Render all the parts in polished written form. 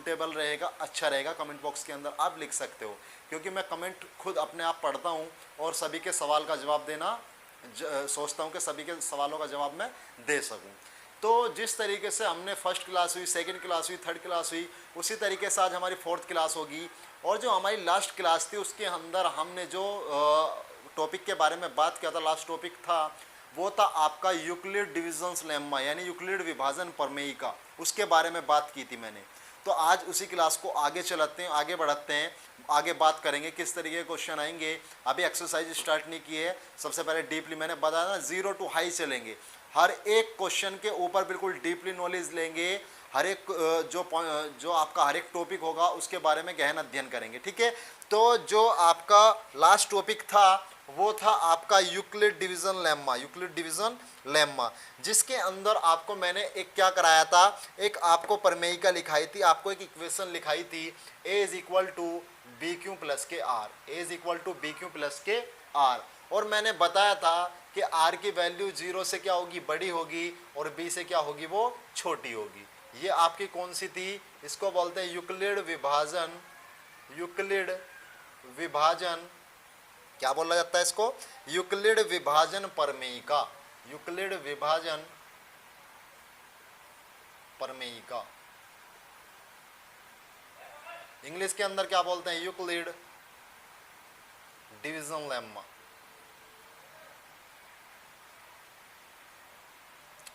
Table रहेगा, अच्छा रहेगा, कमेंट बॉक्स के अंदर आप लिख सकते हो, क्योंकि मैं कमेंट खुद अपने आप पढ़ता हूँ और सभी के सवाल का जवाब देना सोचता हूँ कि सभी के सवालों का जवाब मैं दे सकूँ। तो जिस तरीके से हमने फर्स्ट क्लास हुई, सेकंड क्लास हुई, थर्ड क्लास हुई, उसी तरीके से आज हमारी फोर्थ क्लास होगी। और जो हमारी लास्ट क्लास थी उसके अंदर हमने जो टॉपिक के बारे में बात किया था, लास्ट टॉपिक था वो था आपका यूक्लिड डिविजन्स लेम्मा, यानी यूक्लिड विभाजन प्रमेय का, उसके बारे में बात की थी मैंने। तो आज उसी क्लास को आगे चलाते हैं, आगे बढ़ाते हैं, आगे बात करेंगे किस तरीके के क्वेश्चन आएंगे। अभी एक्सरसाइज स्टार्ट नहीं की है, सबसे पहले डीपली मैंने बताया ना 0 to हाई चलेंगे, हर एक क्वेश्चन के ऊपर बिल्कुल डीपली नॉलेज लेंगे, हर एक जो आपका हर एक टॉपिक होगा उसके बारे में गहन अध्ययन करेंगे, ठीक है। तो जो आपका लास्ट टॉपिक था वो था आपका Euclid division lemma, Euclid division lemma, जिसके अंदर आपको मैंने एक क्या कराया था, एक आपको प्रमेयिका लिखाई थी, आपको एक इक्वेशन लिखाई थी, a is equal to B Q plus के R, A is equal to B Q plus के आर। और मैंने बताया था कि r की वैल्यू 0 से क्या होगी, बड़ी होगी, और b से क्या होगी, वो छोटी होगी। ये आपकी कौन सी थी, इसको बोलते हैं यूक्लिड विभाजन, यूक्लिड विभाजन, क्या बोला जाता है इसको, यूक्लिड विभाजन प्रमेयिका, यूक्लिड विभाजन प्रमेयिका। इंग्लिश के अंदर क्या बोलते हैं, Euclid division lemma,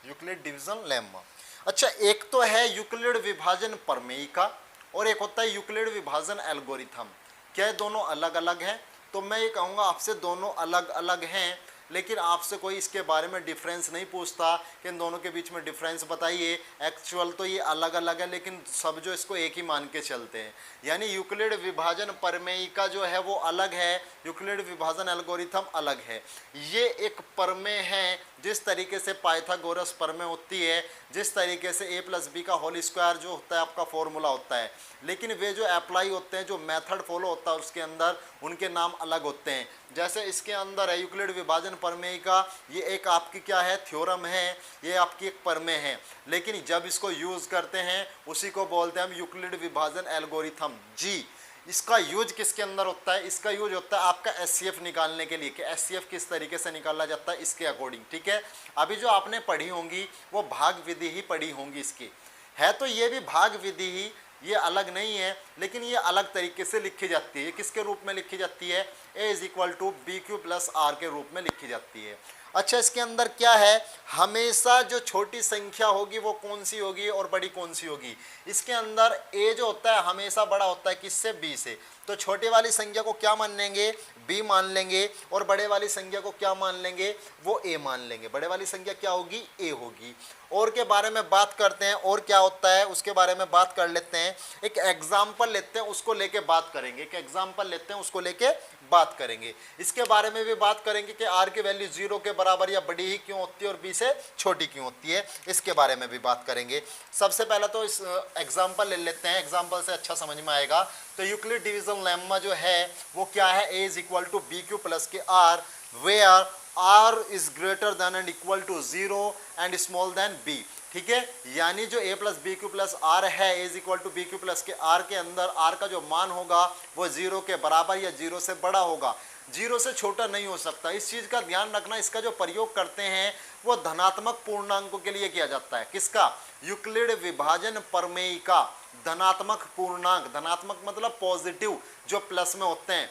Euclid division lemma. अच्छा, एक तो है यूक्लिड विभाजन प्रमेयिका और एक होता है यूक्लिड विभाजन एल्गोरिथम। क्या ये दोनों अलग अलग हैं? तो मैं ये कहूँगा आपसे दोनों अलग अलग हैं, लेकिन आपसे कोई इसके बारे में डिफरेंस नहीं पूछता कि इन दोनों के बीच में डिफरेंस बताइए। एक्चुअल तो ये अलग अलग है, लेकिन सब जो इसको एक ही मान के चलते हैं। यानी यूक्लिड विभाजन प्रमेयिका जो है वो अलग है, यूक्लिड विभाजन एल्गोरिथम अलग है। ये एक प्रमेय है, जिस तरीके से पाइथागोरस प्रमेय होती है, जिस तरीके से a + b का होल स्क्वायर जो होता है आपका फॉर्मूला होता है, लेकिन वे जो अप्लाई होते हैं, जो मेथड फॉलो होता है उसके अंदर, उनके नाम अलग होते हैं। जैसे इसके अंदर है यूक्लिड विभाजन प्रमेय का, ये एक आपकी क्या है, थ्योरम है, ये आपकी एक प्रमेय है, लेकिन जब इसको यूज करते हैं उसी को बोलते हैं हम यूक्लिड विभाजन एल्गोरिथम जी। इसका यूज किसके अंदर होता है, इसका यूज होता है आपका एचसीएफ निकालने के लिए, कि एचसीएफ किस तरीके से निकाला जाता है इसके अकॉर्डिंग, ठीक है। अभी जो आपने पढ़ी होंगी वो भाग विधि ही पढ़ी होंगी, इसकी है तो ये भी भाग विधि ही, ये अलग नहीं है, लेकिन ये अलग तरीके से लिखी जाती है। किसके रूप में लिखी जाती है, a is equal to B Q plus r के रूप में लिखी जाती है। अच्छा, इसके अंदर क्या है, हमेशा जो छोटी संख्या होगी वो कौन सी होगी और बड़ी कौन सी होगी। इसके अंदर a जो होता है हमेशा बड़ा होता है किससे, b से। तो छोटे वाली संख्या को क्या मान लेंगे, b मान लेंगे, और बड़े वाली संख्या को क्या मान लेंगे, वो a मान लेंगे। बड़े वाली संख्या क्या होगी, a होगी। और के बारे में बात करते हैं, और क्या होता है उसके बारे में बात कर लेते हैं। एक एग्जाम्पल लेते हैं, उसको लेके बात करेंगे। एक एग्जाम्पल लेते हैं, उसको लेके बात करेंगे। इसके बारे में भी बात करेंगे कि r की वैल्यू 0 के बराबर या बड़ी ही क्यों होती है और b से छोटी क्यों होती है, इसके बारे में भी बात करेंगे। सबसे पहले तो इस एग्जाम्पल ले लेते हैं, एग्जाम्पल से अच्छा समझ में आएगा। तो यूक्लिड डिवीजन लेम्मा जो है वो क्या है, a is equal to B Q plus के R, where r is greater than and equal to 0 and small than b, ठीक है। यानी जो a plus B Q plus R है, a is equal to B Q plus के are के अंदर r का जो मान होगा वो 0 के बराबर या 0 से बड़ा होगा, 0 से छोटा नहीं हो सकता। इस चीज़ का ध्यान रखना। इसका जो प्रयोग करते हैं वो धनात्मक पूर्णांकों के लिए किया जाता है। किसका, यूक्लिड विभाजन प्रमेय का धनात्मक पूर्णांक, धनात्मक मतलब पॉजिटिव, जो प्लस में होते हैं।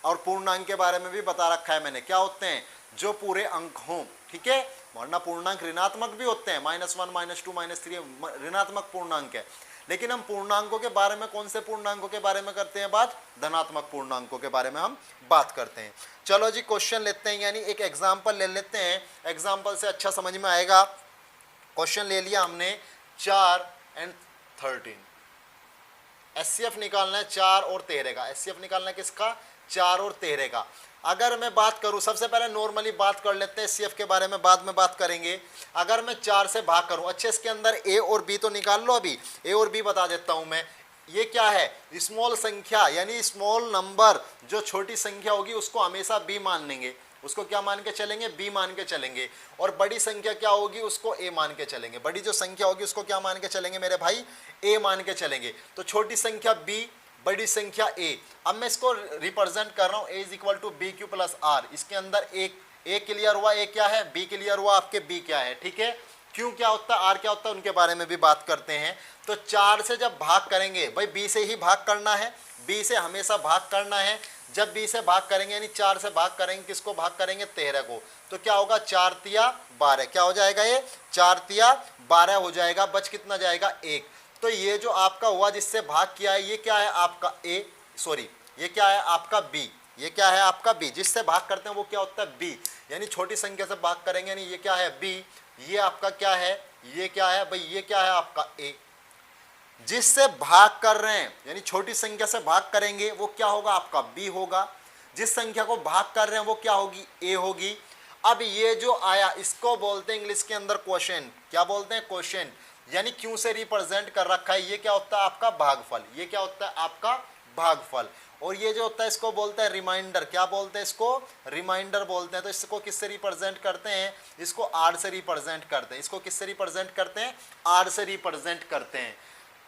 और पूर्णांक के बारे में भी बता रखा है मैंने, क्या होते हैं, जो पूरे अंक हों, ठीक है। वरना पूर्णांक ऋणात्मक भी होते हैं, -1 -2 -3 ऋणात्मक पूर्णांक है। लेकिन हम पूर्णांकों के बारे में, कौन से पूर्णांकों के बारे में करते हैं बात, धनात्मक पूर्णांकों के बारे में हम बात करते हैं। चलो जी, क्वेश्चन लेते हैं, यानी एक एग्जाम्पल ले लेते हैं, एग्जाम्पल से अच्छा समझ में आएगा। क्वेश्चन ले लिया हमने 4 और 13, एचसीएफ निकालना है 4 और 13 का। एचसीएफ निकालना है किसका, 4 और 13 का। अगर मैं बात करूं, सबसे पहले नॉर्मली बात कर लेते हैं, एचसीएफ के बारे में बाद में बात करेंगे। अगर मैं 4 से भाग करूं, अच्छे इसके अंदर a और b तो निकाल लो, अभी a और b बता देता हूं मैं। ये क्या है, स्मॉल संख्या, यानी स्मॉल नंबर, जो छोटी संख्या होगी उसको हमेशा b मान लेंगे, उसको क्या मान के चलेंगे, b मान के चलेंगे, और बड़ी संख्या क्या होगी उसको a मान के चलेंगे, बड़ी जो संख्या होगी उसको क्या मान के चलेंगे मेरे भाई, a मान के चलेंगे। तो छोटी संख्या b, बड़ी संख्या a। अब मैं इसको रिप्रेजेंट कर रहा हूं a is equal to B Q plus r. इसके अंदर एक a क्लियर हुआ, a क्या है, b क्लियर हुआ, आपके b क्या है, ठीक है। क्यों क्या होता है, r क्या होता है, उनके बारे में भी बात करते हैं। तो 4 से जब भाग करेंगे, भाई b से ही भाग करना है, b से हमेशा भाग करना है। जब b से भाग करेंगे यानी 4 से भाग करेंगे, किसको भाग करेंगे, 13 को, तो क्या होगा 4 तिया 12, क्या हो जाएगा ये 4 तिया 12 हो जाएगा, बच कितना जाएगा 1। तो ये जो आपका हुआ जिससे भाग किया है ये क्या है आपका a, सॉरी ये क्या है आपका b, ये क्या है आपका b, जिससे भाग करते हैं वो क्या होता है b, यानी छोटी संख्या से भाग करेंगे यानी ये क्या है b, ये आपका क्या है, ये क्या है भाई, ये क्या है आपका a। जिससे भाग कर रहे हैं यानी छोटी संख्या से भाग करेंगे वो क्या होगा आपका b होगा, जिस संख्या को भाग कर रहे हैं वो क्या होगी a होगी। अब ये जो आया इसको बोलते हैं इंग्लिश के अंदर क्वोशिएंट, क्या बोलते हैं क्वोशिएंट, यानी क्यों से रिप्रेजेंट कर रखा है, ये क्या होता है आपका भागफल, ये क्या होता है आपका भागफल। और ये जो होता है इसको बोलते हैं रिमाइंडर, क्या बोलते हैं इसको, रिमाइंडर बोलते हैं। तो इसको किससे रिप्रेजेंट करते हैं, इसको आर से रिप्रेजेंट करते हैं, इसको किससे रिप्रेजेंट करते हैं, आर से रिप्रेजेंट करते हैं।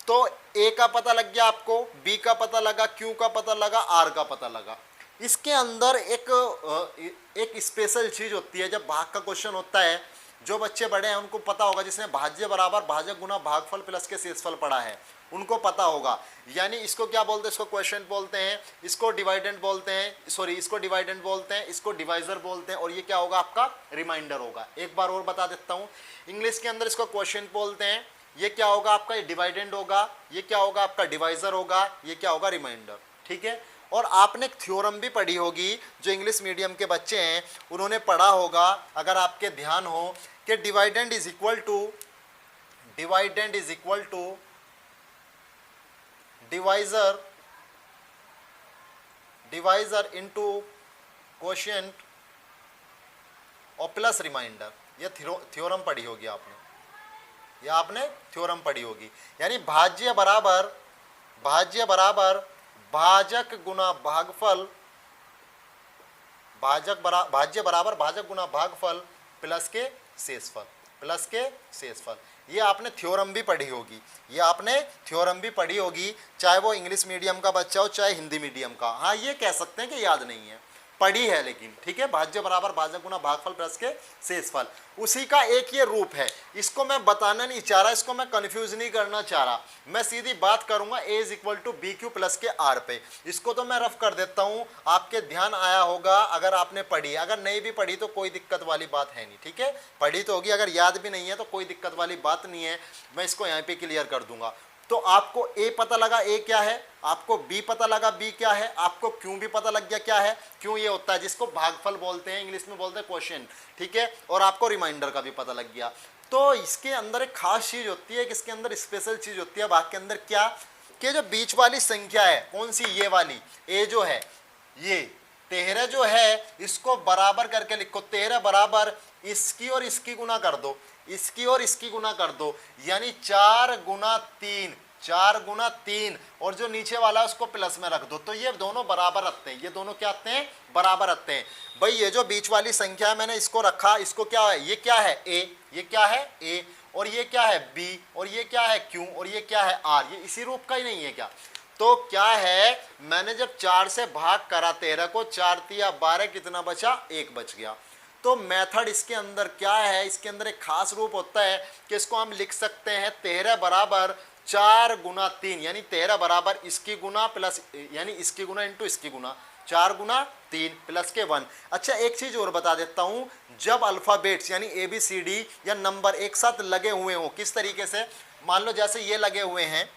तो ए का पता लग गया आपको, बी का पता लगा, क्यू का पता लगा, आर का पता लगा। इसके अंदर एक स्पेशल चीज होती है, जब भाग का क्वेश्चन होता है, जो बच्चे बड़े हैं उनको पता होगा, जिसने भाज्य बराबर भाजक गुना भागफल प्लस के शेषफल पढ़ा है उनको पता होगा। यानी इसको क्या बोलते हैं, इसको क्वेश्चन बोलते हैं, इसको डिवाइडेंट बोलते हैं, सॉरी इसको डिवाइडेंट बोलते हैं, इसको डिवाइजर बोलते हैं, और ये क्या होगा आपका रिमाइंडर होगा। एक बार और बता देता हूँ, इंग्लिश के अंदर इसको क्वेश्चन बोलते हैं, ये क्या होगा आपका, ये डिवाइडेंट होगा, ये क्या होगा आपका डिवाइजर होगा, ये क्या होगा रिमाइंडर, ठीक है। और आपने एक थ्योरम भी पढ़ी होगी, जो इंग्लिश मीडियम के बच्चे हैं उन्होंने पढ़ा होगा, अगर आपके ध्यान हो, कि dividend is equal to divisor into quotient और प्लस रिमाइंडर। ये थ्योरम पढ़ी होगी आपने, ये आपने थ्योरम पढ़ी होगी। यानी भाज्य बराबर भाजक गुना भागफल, भाज्य बराबर भाजक गुना भागफल प्लस के शेषफल। ये आपने थ्योरम भी पढ़ी होगी, ये आपने थ्योरम भी पढ़ी होगी, चाहे वो इंग्लिश मीडियम का बच्चा हो चाहे हिंदी मीडियम का। हाँ ये कह सकते हैं कि याद नहीं है, पढ़ी है लेकिन, ठीक है। भाज्य बराबर भाजक गुना भागफल प्लस के शेषफल, उसी का एक ये रूप है। इसको मैं बताना नहीं चाह रहा, इसको मैं कंफ्यूज नहीं करना चाह रहा, मैं सीधी बात करूंगा a is equal to B Q plus के आर पे। इसको तो मैं रफ कर देता हूं, आपके ध्यान आया होगा अगर आपने पढ़ी, अगर नहीं भी पढ़ी तो कोई दिक्कत वाली बात है नहीं, ठीक है। पढ़ी तो होगी, अगर याद भी नहीं है तो कोई दिक्कत वाली बात नहीं है, मैं इसको यहाँ पे क्लियर कर दूंगा। तो आपको a पता लगा a क्या है, आपको b पता लगा b क्या है, आपको q भी पता लग गया क्या है, q ये होता है जिसको भागफल बोलते हैं, इंग्लिश में बोलते हैं क्वोशिएंट, ठीक है। और आपको रिमाइंडर का भी पता लग गया। तो इसके अंदर एक खास चीज होती है, कि इसके अंदर स्पेशल चीज होती है, भाग के अंदर क्या, कि जो बीच वाली संख्या है, कौन सी, ये वाली a जो है, ये 13 जो है, इसको बराबर करके लिखो, 13 बराबर इसकी और इसकी गुना कर दो, इसकी और इसकी गुना कर दो, यानी 4 गुना 3, और जो नीचे वाला है उसको प्लस में रख दो। तो ये दोनों बराबर रखते हैं, ये दोनों क्या आते हैं, बराबर रखते हैं। भाई ये जो बीच वाली संख्या है मैंने इसको रखा, इसको क्या है, ये क्या है a, ये क्या है a, और ये क्या है b, और ये क्या है q, और ये क्या है r, ये इसी रूप का ही नहीं है क्या। तो क्या है, मैंने जब 4 से भाग करा 13 को, 4 तिया 12, कितना बचा, 1 बच गया। तो मेथड इसके अंदर क्या है, इसके अंदर एक खास रूप होता है कि इसको हम लिख सकते हैं 13 बराबर 4 गुना 3, यानी 13 बराबर इसकी गुना प्लस, यानी इसकी गुना इंटू इसकी गुना, 4 गुना 3 प्लस के 1। अच्छा एक चीज और बता देता हूं, जब अल्फाबेट्स यानी ABCD या नंबर एक साथ लगे हुए हो, किस तरीके से, मान लो जैसे ये लगे हुए हैं,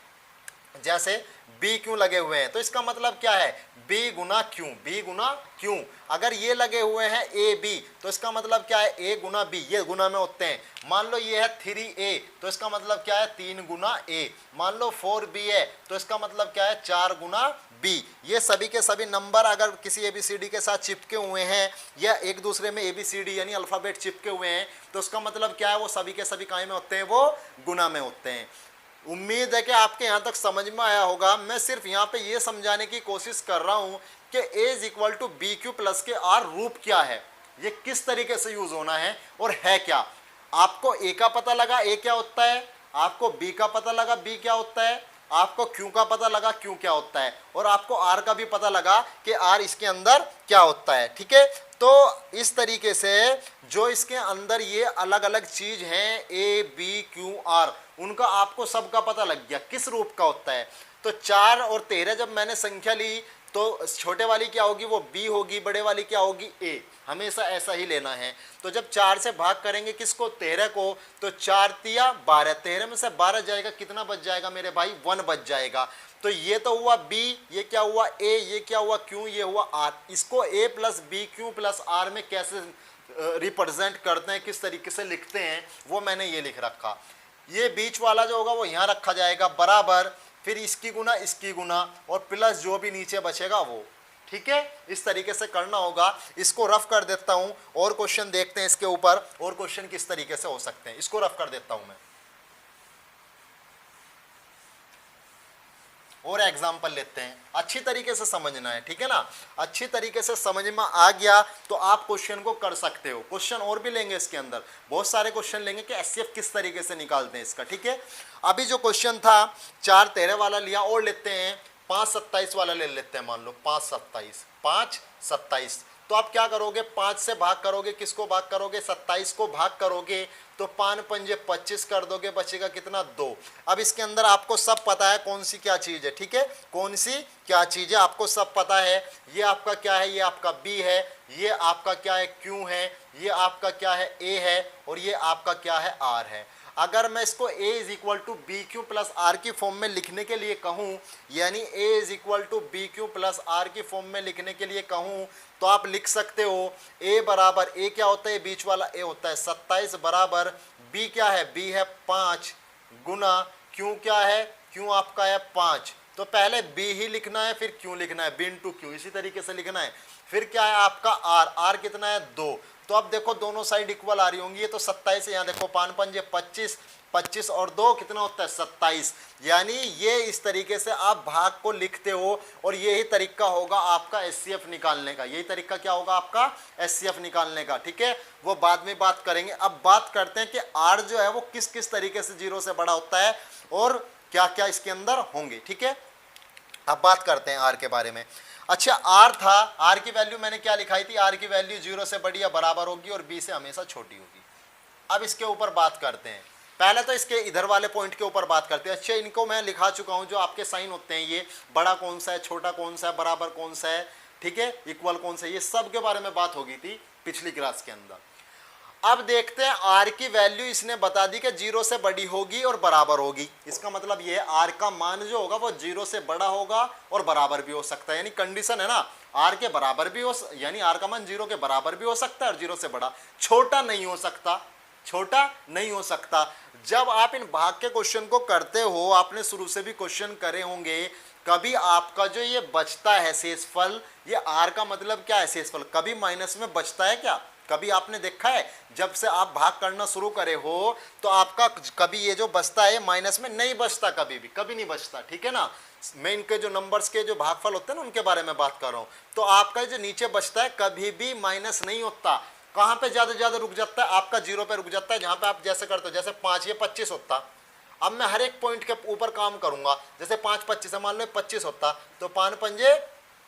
जैसे बी क्यों लगे हुए हैं, तो इसका मतलब क्या है, बी गुना क्यों। अगर ये लगे हुए हैं ए बी, तो इसका मतलब क्या है, ए गुना बी, ये गुना में होते हैं। मान लो ये है 3a, तो इसका मतलब क्या है, 3 गुना a। मान लो 4b है, तो इसका मतलब क्या है, 4 गुना b। ये सभी के सभी नंबर अगर किसी ABCD के साथ चिपके हुए हैं, या एक दूसरे में ABCD यानी अल्फाबेट चिपके हुए हैं, तो उसका मतलब क्या है, वो सभी के सभी काय में होते हैं, वो गुना में होते हैं। उम्मीद है कि आपके यहाँ तक समझ में आया होगा। मैं सिर्फ यहाँ पे ये समझाने की कोशिश कर रहा हूँ कि a is equal to B Q plus के आर रूप क्या है, ये किस तरीके से यूज होना है और है क्या। आपको ए का पता लगा ए क्या होता है, आपको बी का पता लगा बी क्या होता है, आपको क्यू का पता लगा क्यू क्या होता है, और आपको आर का भी पता लगा कि आर इसके अंदर क्या होता है। ठीक है, तो इस तरीके से जो इसके अंदर ये अलग अलग चीज हैं ए बी क्यू आर, उनका आपको सबका पता लग गया किस रूप का होता है। तो 4 और 13 जब मैंने संख्या ली तो छोटे वाली क्या होगी वो बी होगी, बड़े वाली क्या होगी ए, हमेशा ऐसा ही लेना है। तो जब 4 से भाग करेंगे किसको 13 को, तो 4 तिया 12, 13 में से 12 जाएगा, कितना बच जाएगा मेरे भाई 1 बच जाएगा। तो ये तो हुआ बी, ये क्या हुआ ए, ये क्या हुआ क्यू, ये हुआ आर। इसको A plus B Q plus R में कैसे रिप्रेजेंट करते हैं, किस तरीके से लिखते हैं, वो मैंने ये लिख रखा। ये बीच वाला जो होगा वो यहाँ रखा जाएगा बराबर, फिर इसकी गुना और प्लस जो भी नीचे बचेगा वो। ठीक है, इस तरीके से करना होगा। इसको रफ कर देता हूं और क्वेश्चन देखते हैं इसके ऊपर, और क्वेश्चन किस तरीके से हो सकते हैं, इसको रफ कर देता हूं मैं और एग्जाम्पल लेते हैं। अच्छी तरीके से समझना है, ठीक है ना, अच्छी तरीके से समझ में आ गया तो आप क्वेश्चन को कर सकते हो। क्वेश्चन और भी लेंगे इसके अंदर, बहुत सारे क्वेश्चन लेंगे कि एचसीएफ किस तरीके से निकालते हैं इसका। ठीक है, अभी जो क्वेश्चन था 4 13 वाला लिया, और लेते हैं 5 27 वाला ले लेते हैं। मान लो 5 27, तो आप क्या करोगे 5 से भाग करोगे, किसको भाग करोगे 27 को भाग करोगे, तो 5 पंजे 25 कर दोगे, बचेगा कितना 2। अब इसके अंदर आपको सब पता है कौन सी क्या चीज है। ठीक है, कौन सी क्या चीज है आपको सब पता है। ये आपका क्या है, ये आपका बी है, ये आपका क्या है क्यू है, ये आपका क्या है ए है, और ये आपका क्या है आर है। अगर मैं इसको a is equal to B Q plus r की फॉर्म में लिखने के लिए कहूँ, यानी a is equal to B Q plus r की फॉर्म में लिखने के लिए कहूँ, तो आप लिख सकते हो a बराबर, a क्या होता है बीच वाला a होता है 27 बराबर b क्या है b है 5 गुना q क्या है q आपका है 5। तो पहले b ही लिखना है, फिर q लिखना है, b इंटू क्यू, इसी तरीके से लिखना है। फिर क्या है आपका r कितना है 2। तो अब देखो दोनों साइड इक्वल आ रही होंगी, ये तो 27 है, यहाँ देखो 5 पंजे 25, 25 और 2 कितना होता है 27। यानी ये इस तरीके से आप भाग को लिखते हो, और यही तरीका होगा आपका एचसीएफ निकालने का। यही तरीका क्या होगा आपका एचसीएफ निकालने का। ठीक है, वो बाद में बात करेंगे। अब बात करते हैं कि आर जो है वो किस किस तरीके से 0 से बड़ा होता है और क्या क्या इसके अंदर होंगे। ठीक है, अब बात करते हैं आर के बारे में। अच्छा, आर था, आर की वैल्यू मैंने क्या लिखाई थी, आर की वैल्यू 0 से बड़ी या बराबर होगी और बी से हमेशा छोटी होगी। अब इसके ऊपर बात करते हैं, पहले तो इसके इधर वाले पॉइंट के ऊपर बात करते हैं। अच्छा, इनको मैं लिखा चुका हूं, जो आपके साइन होते हैं, ये बड़ा कौन सा है, छोटा कौन सा है, बराबर कौन सा है, ठीक है, इक्वल कौन सा है, ये सब के बारे में बात होगी थी पिछली क्लास के अंदर। अब देखते हैं आर की वैल्यू इसने बता दी कि 0 से बड़ी होगी और बराबर होगी। इसका मतलब ये है आर का मान जो होगा वो 0 से बड़ा होगा और बराबर भी हो सकता है, यानी कंडीशन है ना, आर के बराबर भी हो, यानी आर का मान 0 के बराबर भी हो सकता है और 0 से बड़ा। छोटा नहीं हो सकता, छोटा नहीं हो सकता। जब आप इन भाग के क्वेश्चन को करते हो, आपने शुरू से भी क्वेश्चन करे होंगे, कभी आपका जो ये बचता है शेषफल, ये आर का मतलब क्या है शेषफल, कभी माइनस में बचता है क्या, कभी आपने देखा है? जब से आप भाग करना शुरू करे हो तो आपका कभी ये जो बचता है माइनस में नहीं बचता, कभी भी कभी नहीं बचता। ठीक है ना, मैं इनके जो नंबर्स के जो भागफल होते हैं ना उनके बारे में बात कर रहा हूँ। तो आपका जो नीचे बचता है कभी भी माइनस नहीं होता। कहाँ पे ज्यादा रुक जाता है, आपका 0 पे रुक जाता है, जहाँ पे आप जैसे करते हो, जैसे 5 ये 25 होता। अब मैं हर एक पॉइंट के ऊपर काम करूंगा, जैसे 5 25 मान लो 25 होता, तो 5 पंजे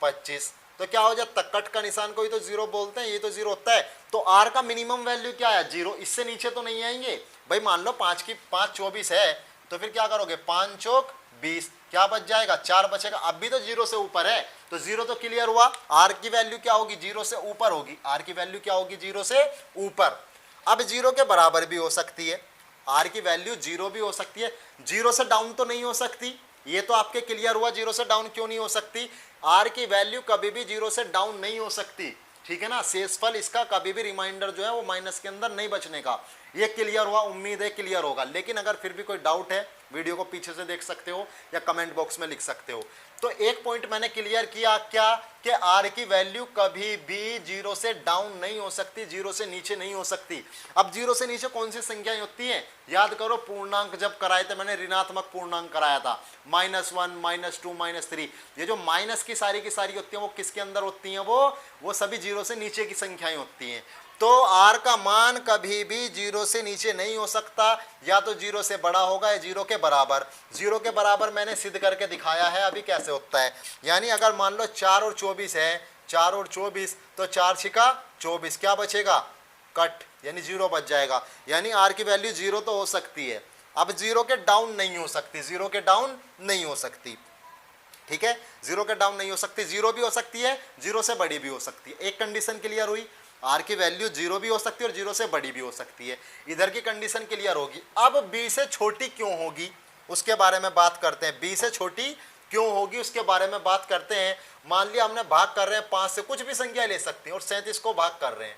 25, तो क्या हो जाता, कट का निशान को ही तो 0 बोलते हैं, ये तो 0 होता है। तो आर का मिनिमम वैल्यू क्या है 0, इससे नीचे तो नहीं आएंगे भाई। मान लो 5 की 5 24 है, तो फिर क्या करोगे 5 चौक 20, क्या बच जाएगा 4 बचेगा। अब भी तो 0 से ऊपर है, तो 0 तो क्लियर हुआ। आर की वैल्यू क्या होगी 0 से ऊपर होगी, आर की वैल्यू क्या होगी 0 से ऊपर। अब 0 के बराबर भी हो सकती है, आर की वैल्यू 0 भी हो सकती है, 0 से डाउन तो नहीं हो सकती, ये तो आपके क्लियर हुआ। 0 से डाउन क्यों नहीं हो सकती, आर की वैल्यू कभी भी 0 से डाउन नहीं हो सकती। ठीक है ना, शेषफल इसका कभी भी रिमाइंडर जो है वो माइनस के अंदर नहीं बचने का, ये क्लियर हुआ, उम्मीद है क्लियर होगा। लेकिन अगर फिर भी कोई डाउट है वीडियो को पीछे से देख सकते हो या कमेंट बॉक्स में लिख सकते हो। तो एक पॉइंट मैंने क्लियर किया क्या, कि आर की वैल्यू कभी भी 0 से डाउन नहीं हो सकती, 0 से नीचे नहीं हो सकती। अब 0 से नीचे कौन सी संख्याएं होती हैं, याद करो पूर्णांक जब कराए थे मैंने, ऋणात्मक पूर्णांक कराया था, -1, -2, -3। ये जो माइनस की सारी होती हैं वो किसके अंदर होती हैं, वो सभी 0 से नीचे की संख्याएं होती हैं। तो r का मान कभी भी 0 से नीचे नहीं हो सकता, या तो 0 से बड़ा होगा या 0 के बराबर। 0 के बराबर मैंने सिद्ध करके दिखाया है अभी कैसे होता है। यानी अगर मान लो 4 और 24 है, 4 और 24, तो 4 छिका 24, क्या बचेगा, कट, यानी 0 बच जाएगा। यानी r की वैल्यू 0 तो हो सकती है, अब 0 के डाउन नहीं हो सकती, 0 के डाउन नहीं हो सकती, ठीक है, 0 के डाउन नहीं हो सकती, 0 भी हो सकती है, 0 से बड़ी भी हो सकती है। एक कंडीशन क्लियर हुई, आर की वैल्यू 0 भी हो सकती है और 0 से बड़ी भी हो सकती है। इधर की कंडीशन क्लियर होगी। अब b से छोटी क्यों होगी उसके बारे में बात करते हैं। b से छोटी क्यों होगी उसके बारे में बात करते हैं। मान लिया हमने भाग कर रहे हैं 5 से, कुछ भी संख्या ले सकते हैं, और 37 को भाग कर रहे हैं,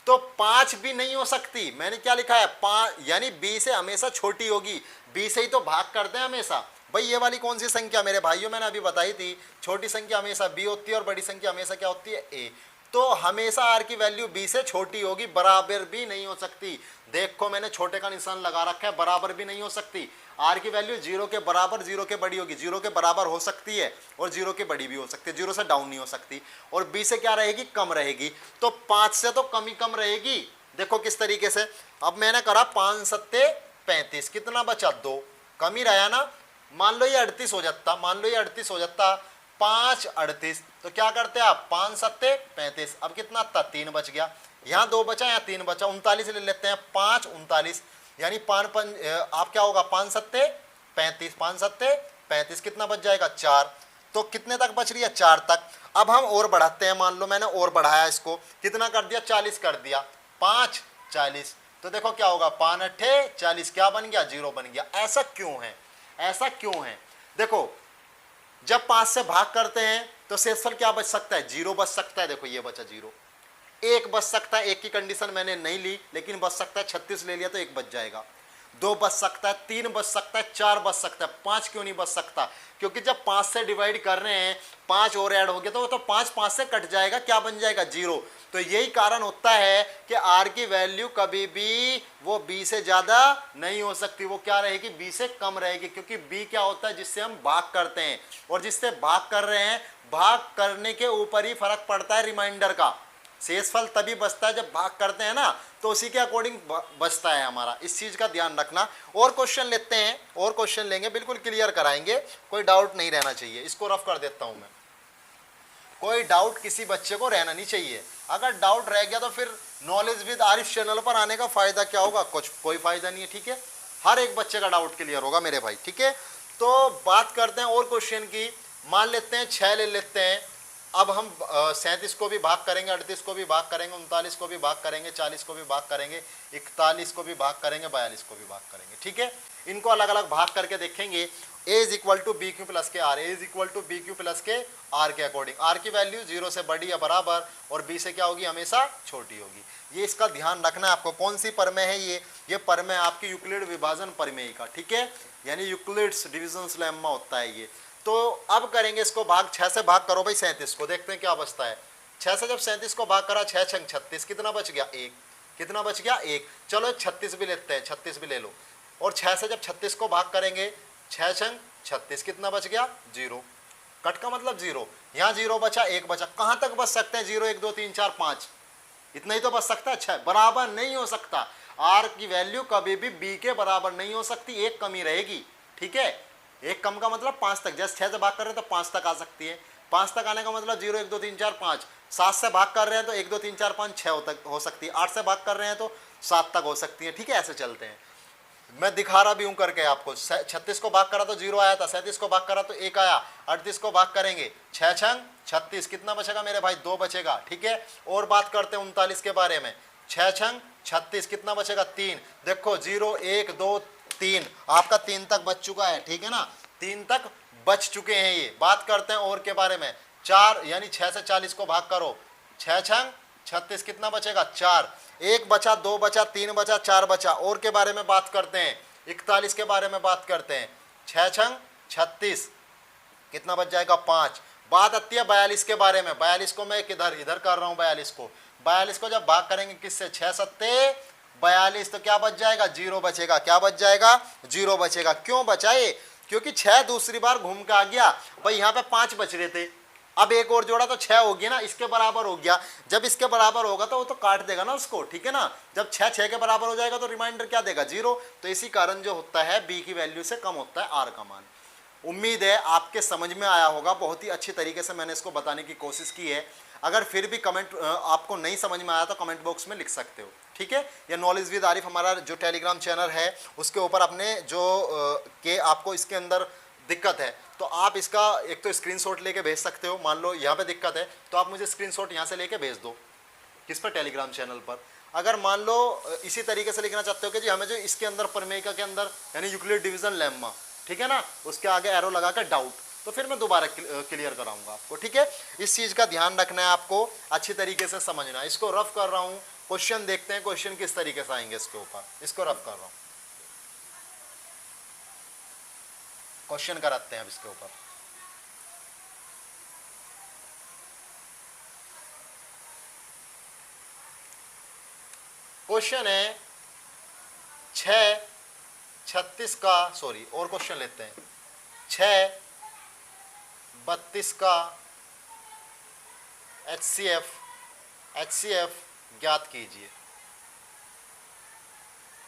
तो 5 भी नहीं हो सकती। मैंने क्या लिखा है, 5, यानी b से हमेशा छोटी होगी, b से ही तो भाग करते हैं हमेशा। भाई ये वाली कौन सी संख्या मेरे भाइयों, मैंने अभी बताई थी, छोटी संख्या हमेशा b होती है और बड़ी संख्या हमेशा क्या होती है, a। तो हमेशा r की वैल्यू b से छोटी होगी, बराबर भी नहीं हो सकती। देखो मैंने छोटे का निशान लगा रखा है, बराबर भी नहीं हो सकती। r की वैल्यू 0 के बराबर, 0 के बड़ी होगी, 0 के बराबर हो सकती है और 0 के बड़ी भी हो सकती है, 0 से डाउन नहीं हो सकती। और b से क्या रहेगी, कम रहेगी, तो 5 से तो कम ही कम रहेगी। देखो किस तरीके से, अब मैंने करा 5 सत्ते 35, कितना बचा, 2, कम ही रहा ना। मान लो ये 38 हो जाता, मान लो ये 38 हो जाता, 5 38, तो क्या करते हैं आप, 5 सत्ते 35, अब कितना था, 3 बच गया, यहाँ 2 बचा, यहाँ 3 बचा, 39 ले लेते हैं, 5 39, यानी 5 आप क्या होगा, 5 सत्ते 35, 5 सत्ते 35, कितना बच जाएगा, 4। तो कितने तक बच रही है, 4 तक। अब हम और बढ़ाते हैं, मान लो मैंने और बढ़ाया इसको, कितना कर दिया, 40 कर दिया, 5 40, तो देखो क्या होगा, 5 अट्ठे 40, क्या बन गया, 0 बन गया। ऐसा क्यों है, ऐसा क्यों है, देखो जब 5 से भाग करते हैं तो शेषफल क्या बच सकता है, 0 बच सकता है। देखो ये बचा 0, 1 बच सकता है, 1 की कंडीशन मैंने नहीं ली लेकिन बच सकता है, 36 ले लिया तो 1 बच जाएगा, 2 बच सकता है, 3 बच सकता है, 4 बच सकता है, 5 क्यों नहीं बच सकता, क्योंकि जब 5 से डिवाइड कर रहे हैं 5 और ऐड हो गया तो वो तो 5 से कट जाएगा, क्या बन जाएगा, 0। तो यही कारण होता है कि r की वैल्यू कभी भी वो b से ज्यादा नहीं हो सकती, वो क्या रहेगी, b से कम रहेगी, क्योंकि b क्या होता है, जिससे हम भाग करते हैं, और जिससे भाग कर रहे हैं, भाग करने के ऊपर ही फर्क पड़ता है रिमाइंडर का। शेषफल तभी बचता है जब भाग करते हैं ना, तो उसी के अकॉर्डिंग बचता है हमारा, इस चीज का ध्यान रखना। और क्वेश्चन लेते हैं, और क्वेश्चन लेंगे, बिल्कुल क्लियर कराएंगे, कोई डाउट नहीं रहना चाहिए। इसको रफ कर देता हूं मैं, कोई डाउट किसी बच्चे को रहना नहीं चाहिए। अगर डाउट रह गया तो फिर नॉलेज विद आरिफ चैनल पर आने का फायदा क्या होगा, कुछ कोई फायदा नहीं है, ठीक है। हर एक बच्चे का डाउट क्लियर होगा मेरे भाई, ठीक है। तो बात करते हैं और क्वेश्चन की, मान लेते हैं 6 ले लेते हैं। अब हम 37 को भी भाग करेंगे, 38 को भी भाग करेंगे, 39 को भी भाग करेंगे, 40 को भी भाग करेंगे, 41 को भी भाग करेंगे, 42 को भी भाग करेंगे, ठीक है। इनको अलग अलग भाग करके देखेंगे। a is equal to B Q plus के R, A is equal to B Q plus के आर के अकॉर्डिंग। आर की वैल्यू 0 से बड़ी या बराबर और b से क्या होगी, हमेशा छोटी होगी। ये इसका ध्यान रखना है आपको। कौन सी प्रमेय है ये प्रमेय आपकी यूक्लिड विभाजन प्रमेय का, ठीक है, यानी यूक्लिड्स डिविजन लेम्मा होता है ये। तो अब करेंगे इसको भाग, 6 से भाग करो भाई 37 को, देखते हैं क्या बचता है। 6 से जब 37 को भाग करा, 6 छंग 36, कितना बच गया, 1, कितना बच गया, 1। चलो 36 भी लेते हैं, 36 भी ले लो। और 6 से जब 36 को भाग करेंगे, 6 छंग 36, कितना बच गया, 0। कट का मतलब 0, यहाँ 0 बचा, 1 बचा। कहाँ तक बच सकते हैं, 0 1 2 3 4 5, इतना ही तो बच सकता है। 6 बराबर नहीं हो सकता, आर की वैल्यू कभी भी बी के बराबर नहीं हो सकती, एक कमी रहेगी, ठीक है। एक कम का मतलब 5 तक, जैसे 6 से भाग कर रहे हैं तो 5 तक आ सकती है। 5 तक आने का मतलब 0 1 2 3 4 5। 7 से भाग कर रहे हैं तो 1 2 3 4 5 6 तक हो सकती है। 8 से भाग कर रहे हैं तो 7 तक हो सकती है, ठीक है। ऐसे चलते हैं, मैं दिखा रहा भी हूं करके आपको। 36 को भाग करा तो 0 आया था, 37 को भाग करा तो 1 आया, 38 को भाग करेंगे 6 छंग 36, कितना बचेगा मेरे भाई, 2 बचेगा, ठीक है। और बात करते हैं 39 के बारे में, 6 छंग 36, कितना बचेगा, 3। देखो 0 1 2 3, आपका 3 तक बच चुका है, ठीक है ना, 3 तक बच चुके हैं ये। बात करते हैं और के बारे में, 4, यानी 6 से 40 को भाग करो, 6 छंग 36, कितना बचेगा, 4। 1 बचा, 2 बचा, 3 बचा, 4 बचा। और के बारे में बात करते हैं, 41 के बारे में बात करते हैं, 6 छंग 36, कितना बच जाएगा 5। बात आती है 42 के बारे में, 42 को मैं किधर इधर कर रहा हूं, 42 को जब भाग करेंगे किससे, 6 सत्ते 42, तो क्या बच जाएगा, 0 बचेगा। क्या बच जाएगा, 0 बचेगा। क्यों बचा ये, क्योंकि 6 दूसरी बार घूम के आ गया भाई, यहाँ पे 5 बच रहे थे, अब एक और जोड़ा तो 6 हो गया ना, इसके बराबर हो गया। जब इसके बराबर होगा तो वो तो काट देगा ना उसको, ठीक है ना। जब 6 के बराबर हो जाएगा तो रिमाइंडर क्या देगा, 0। तो इसी कारण जो होता है बी की वैल्यू से कम होता है आर का मान। उम्मीद है आपके समझ में आया होगा, बहुत ही अच्छी तरीके से मैंने इसको बताने की कोशिश की है। अगर फिर भी कमेंट आपको नहीं समझ में आया तो कमेंट बॉक्स में लिख सकते हो, ठीक है। या नॉलेज विद आरिफ हमारा जो टेलीग्राम चैनल है उसके ऊपर अपने जो के आपको इसके अंदर दिक्कत है तो आप इसका एक तो स्क्रीनशॉट लेके भेज सकते हो। मान लो यहाँ पे दिक्कत है तो आप मुझे स्क्रीनशॉट यहाँ से लेके भेज दो, किस पर, टेलीग्राम चैनल पर। अगर मान लो इसी तरीके से लिखना चाहते हो कि जी हमें जो इसके अंदर प्रमेयिका के अंदर यानी यूक्लिड डिवीजन लेम्मा, ठीक है ना, उसके आगे एरो लगा कर डाउट, तो फिर मैं दोबारा क्लियर कराऊंगा आपको, ठीक है। इस चीज़ का ध्यान रखना है आपको, अच्छी तरीके से समझना। इसको रफ कर रहा हूँ, क्वेश्चन देखते हैं क्वेश्चन किस तरीके से आएंगे इसके ऊपर। इसको रफ कर रहा हूँ, क्वेश्चन कराते हैं अब इसके ऊपर। क्वेश्चन है 6:36 का, सॉरी और क्वेश्चन लेते हैं, 6:32 का HCF ज्ञात कीजिए।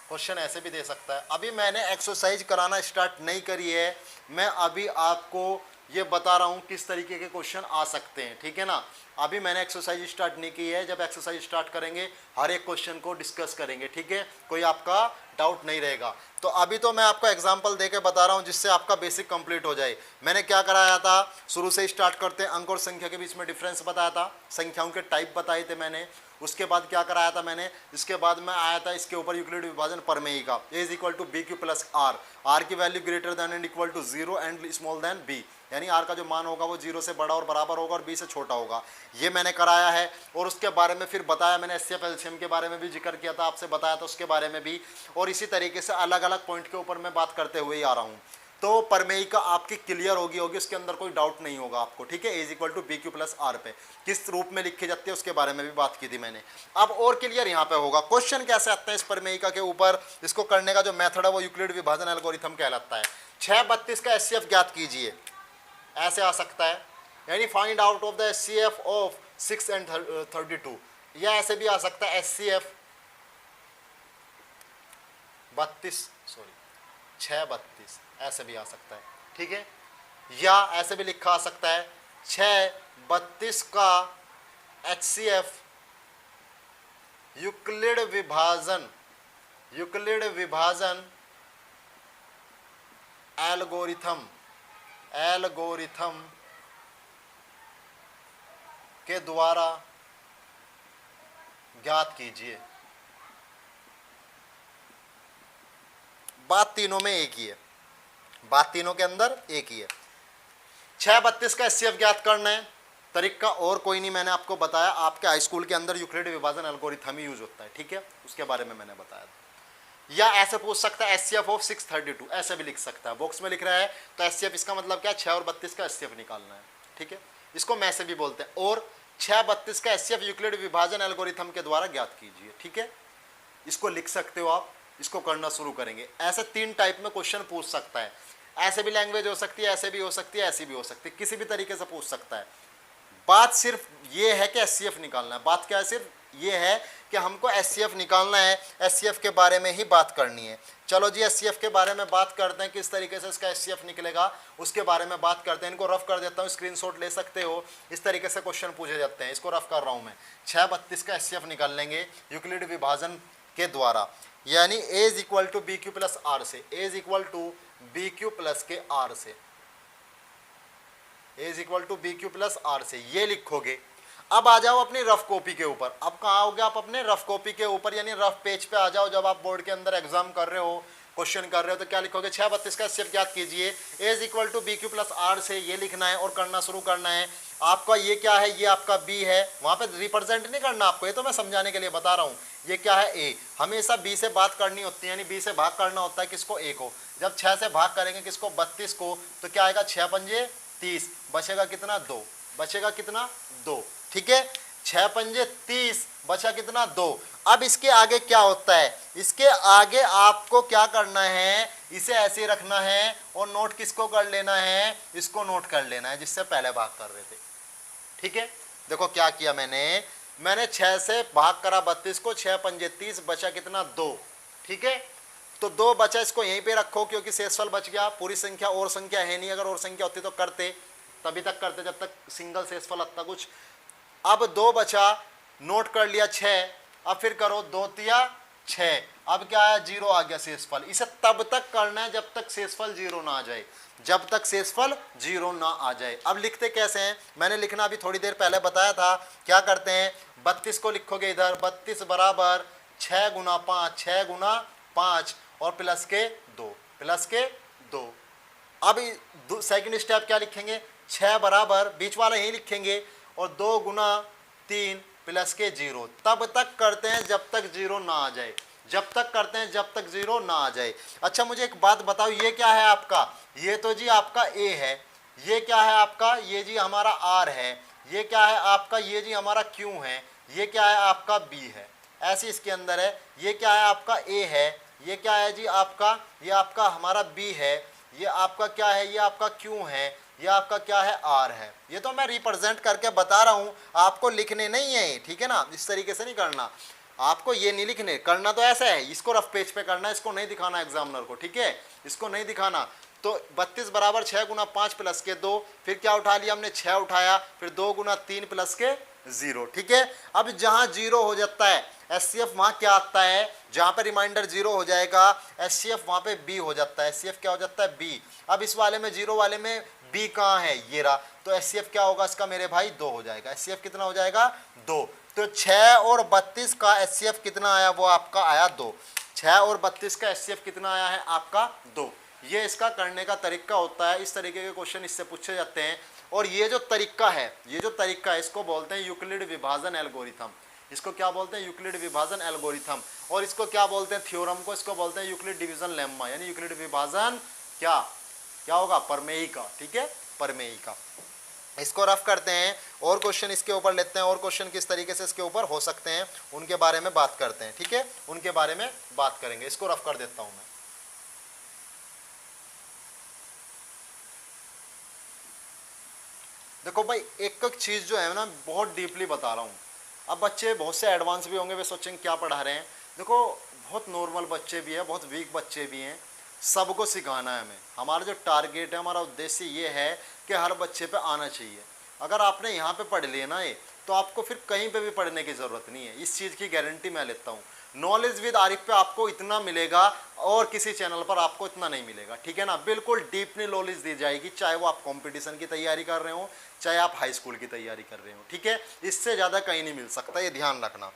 क्वेश्चन ऐसे भी दे सकता है। अभी मैंने एक्सरसाइज कराना स्टार्ट नहीं करी है, मैं अभी आपको ये बता रहा हूँ किस तरीके के क्वेश्चन आ सकते हैं, ठीक है ना। अभी मैंने एक्सरसाइज स्टार्ट नहीं की है, जब एक्सरसाइज स्टार्ट करेंगे हर एक क्वेश्चन को डिस्कस करेंगे, ठीक है, कोई आपका डाउट नहीं रहेगा। तो अभी तो मैं आपको एग्जांपल देके बता रहा हूँ जिससे आपका बेसिक कंप्लीट हो जाए। मैंने क्या कराया था, शुरू से स्टार्ट करते हैं, अंक और संख्या के बीच में डिफरेंस बताया था, संख्याओं के टाइप बताए थे मैंने। उसके बाद क्या कराया था मैंने, इसके बाद मैं आया था इसके ऊपर यूक्लिड विभाजन प्रमेयिका, A is equal to B Q plus R, R की value greater than and equal to 0 and small than B, यानी आर का जो मान होगा वो 0 से बड़ा और बराबर होगा और बी से छोटा होगा, ये मैंने कराया है। और उसके बारे में फिर बताया मैंने, एचसीएफ एलसीएम के बारे में भी जिक्र किया था, आपसे बताया था उसके बारे में भी। और इसी तरीके से अलग अलग पॉइंट के ऊपर मैं बात करते हुए ही आ रहा हूँ। तो प्रमेयिका आपकी क्लियर होगी उसके अंदर कोई डाउट नहीं होगा आपको, ठीक है। Is equal to B Q plus r पे किस रूप में लिखी जाती है उसके बारे में भी बात की थी मैंने। अब और क्लियर यहाँ पे होगा, क्वेश्चन कैसे आते हैं इस प्रमेयिका के ऊपर, इसको करने का जो मेथड है वो यूक्लिड विभाजन एल्गोरिथम कहलाता है। 6:32 का एचसीएफ ज्ञात कीजिए, ऐसे आ सकता है, यानी find out of the HCF of 6 and 32, या ऐसे भी आ सकता है एचसीएफ 6:32, ऐसे भी आ सकता है, ठीक है। या ऐसे भी लिखा आ सकता है 6:32 का HCF यूक्लिड विभाजन एल्गोरिथम के द्वारा ज्ञात कीजिए। बात तीनों में एक ही है, बात तीनों के अंदर एक ही है। 6:32 का एचसीएफ ज्ञात करना है, तरीका और कोई नहीं, मैंने आपको बताया, आपके हाई स्कूल के अंदर यूक्लिड विभाजन एल्गोरिथम ही यूज होता है, ठीक है, उसके बारे में मैंने बताया था। या ऐसे पूछ सकता है एचसीएफ ऑफ 632, ऐसे भी लिख सकता है, बॉक्स में लिख रहा है तो एचसीएफ इसका मतलब क्या है, 6 और 32 का एचसीएफ निकालना है, ठीक है, इसको मैं से भी बोलते हैं। और 6:32 का एचसीएफ यूक्लिड विभाजन एल्गोरिथम के द्वारा ज्ञात कीजिए, ठीक है, इसको लिख सकते हो आप। इसको करना शुरू करेंगे। ऐसे 3 टाइप में क्वेश्चन पूछ सकता है, ऐसे भी लैंग्वेज हो सकती है, ऐसे भी हो सकती है, ऐसी भी हो सकती है, किसी भी तरीके से पूछ सकता है। बात सिर्फ ये है कि एचसीएफ निकालना है, बात क्या है, सिर्फ ये है कि हमको एचसीएफ निकालना है, एचसीएफ के बारे में ही बात करनी है। चलो जी एचसीएफ के बारे में बात करते हैं, किस तरीके से इसका एचसीएफ निकलेगा उसके बारे में बात करते हैं। इनको रफ कर देता हूँ, स्क्रीनशॉट ले सकते हो, इस तरीके से क्वेश्चन पूछे जाते हैं। इसको रफ कर रहा हूँ मैं, 6:32 का एचसीएफ निकाल लेंगे यूक्लिड विभाजन के द्वारा, यानी A is equal to B Q plus are से, ए is equal to B Q plus के आर से, ए is equal to B Q plus are से, ये लिखोगे। अब आ जाओ अपनी रफ कॉपी के ऊपर। अब कहाँ आओगे आप, अपने रफ कॉपी के ऊपर, यानी रफ पेज पे आ जाओ। जब आप बोर्ड के अंदर एग्जाम कर रहे हो क्वेश्चन कर रहे हो तो क्या लिखोगे, 6 32 का एचसीएफ ज्ञात कीजिए, A is equal to B Q plus are से ये लिखना है और करना शुरू करना है। आपका ये क्या है, ये आपका बी है, वहां पे रिप्रेजेंट नहीं करना आपको, ये तो मैं समझाने के लिए बता रहा हूँ। ये क्या है, ए, हमेशा बी से बात करनी होती है, यानी बी से भाग करना होता है किसको, ए को। जब 6 से भाग करेंगे किसको, 32 को, तो क्या आएगा 6 पंजे 30, बचेगा कितना 2, बचेगा कितना 2, ठीक है, 6 पंजे 30, बचा कितना 2। अब इसके आगे क्या होता है, इसके आगे आपको क्या करना है, इसे ऐसे ही रखना है और नोट किसको कर लेना है, इसको नोट कर लेना है जिससे पहले भाग कर रहे थे, ठीक है। देखो क्या किया मैंने 6 से भाग करा 32 को, 6 पंजे 30, बचा कितना 2, ठीक है। तो 2 बचा, इसको यहीं पे रखो क्योंकि शेषफल बच गया, पूरी संख्या और संख्या है नहीं, अगर और संख्या होती तो करते, तभी तक करते जब तक सिंगल शेषफल आता कुछ। अब 2 बचा, नोट कर लिया 6, अब फिर करो 2 तिया 6, अब क्या आया 0 आ गया शेषफल। इसे तब तक करना है जब तक शेषफल 0 ना आ जाए, जब तक शेषफल 0 ना आ जाए। अब लिखते कैसे हैं, मैंने लिखना अभी थोड़ी देर पहले बताया था, क्या करते हैं, 32 को लिखोगे इधर, 32 बराबर 6 गुना 5, 6 गुना 5 और प्लस के 2, प्लस के 2। अब सेकंड स्टेप क्या लिखेंगे, 6 बराबर बीच वाला यही लिखेंगे और 2 गुना 3 प्लस के 0, तब तक करते हैं जब तक 0 ना आ जाए, जब तक करते हैं जब तक 0 ना आ जाए। अच्छा मुझे एक बात बताओ, ये क्या है आपका, ये तो जी आपका A है, ये क्या है आपका, ये जी हमारा R है, ये क्या है आपका, ये जी हमारा Q है, ये क्या है आपका B है, ऐसे इसके अंदर है। ये क्या है आपका A है, ये क्या है जी आपका, ये आपका हमारा B है, ये आपका क्या है, ये आपका Q है, ये आपका क्या है R है। ये तो मैं रिप्रेजेंट करके बता रहा हूँ, आपको लिखने नहीं है, ठीक है ना, इस तरीके से नहीं करना, आपको ये नहीं लिखने, करना तो ऐसा है, इसको रफ पेज पे करना है, इसको नहीं दिखाना एग्जामिनर को, ठीक है, इसको नहीं दिखाना। तो 32 बराबर 6 गुना 5 प्लस के 2, फिर क्या उठा लिया हमने 6 उठाया, फिर 2 गुना 3 प्लस के 0, ठीक है। अब जहाँ 0 हो जाता है एचसीएफ वहाँ क्या आता है, जहाँ पे रिमाइंडर 0 हो जाएगा एचसीएफ वहाँ पे B हो जाता है, एचसीएफ क्या हो जाता है B। अब इस वाले में 0 वाले में B कहाँ है, ये रहा, तो एचसीएफ क्या होगा इसका मेरे भाई 2 हो जाएगा, एचसीएफ कितना हो जाएगा 2। तो 6 और 32 का एचसीएफ कितना आया, वो आपका आया 2, 6 और 32 का एचसीएफ कितना आया है आपका 2। ये इसका करने का तरीका होता है, इस तरीके के क्वेश्चन इससे पूछे जाते हैं। और ये जो तरीका है, ये जो तरीका है इसको बोलते हैं यूक्लिड विभाजन एल्गोरिथम, इसको क्या बोलते हैं, यूक्लिड विभाजन एल्गोरिथम। और इसको क्या बोलते हैं, थ्योरम को इसको बोलते हैं यूक्लिड डिवीजन लेम्मा, यानी यूक्लिड विभाजन क्या क्या होगा, प्रमेय का, ठीक है, प्रमेय का। इसको रफ करते हैं और क्वेश्चन इसके ऊपर लेते हैं, और क्वेश्चन किस तरीके से इसके ऊपर हो सकते हैं उनके बारे में बात करते हैं, ठीक है, उनके बारे में बात करेंगे। इसको रफ कर देता हूं मैं। देखो भाई एक एक चीज जो है ना बहुत डीपली बता रहा हूँ। अब बच्चे बहुत से एडवांस भी होंगे, वे सोचेंगे क्या पढ़ा रहे हैं। देखो बहुत नॉर्मल बच्चे भी हैं, बहुत वीक बच्चे भी हैं, सबको सिखाना है हमें। हमारा जो टारगेट है, हमारा उद्देश्य ये है कि हर बच्चे पे आना चाहिए। अगर आपने यहाँ पे पढ़ लिया ना ये, तो आपको फिर कहीं पे भी पढ़ने की ज़रूरत नहीं है, इस चीज़ की गारंटी मैं लेता हूँ। नॉलेज विद आरिफ पे आपको इतना मिलेगा और किसी चैनल पर आपको इतना नहीं मिलेगा, ठीक है ना। बिल्कुल डीपली नॉलेज दी जाएगी, चाहे वो आप कंपटीशन की तैयारी कर रहे हो, चाहे आप हाई स्कूल की तैयारी कर रहे हो, ठीक है। इससे ज़्यादा कहीं नहीं मिल सकता, ये ध्यान रखना।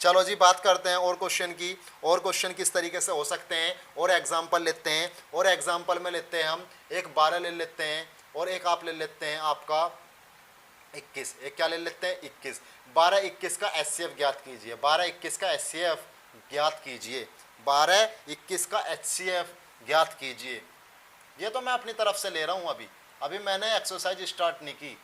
चलो जी बात करते हैं और क्वेश्चन की, और क्वेश्चन किस तरीके से हो सकते हैं, और एग्जाम्पल लेते हैं। और एग्जाम्पल में लेते हैं हम एक 12 ले लेते हैं, और एक आप ले लेते हैं आपका 21। एक क्या ले लेते हैं 21। 12-21 का एचसीएफ ज्ञात कीजिए, 12-21 का एचसीएफ ज्ञात कीजिए, 12-21 का एचसीएफ ज्ञात कीजिए। ये तो मैं अपनी तरफ से ले रहा हूँ, अभी मैंने एक्सरसाइज स्टार्ट नहीं की।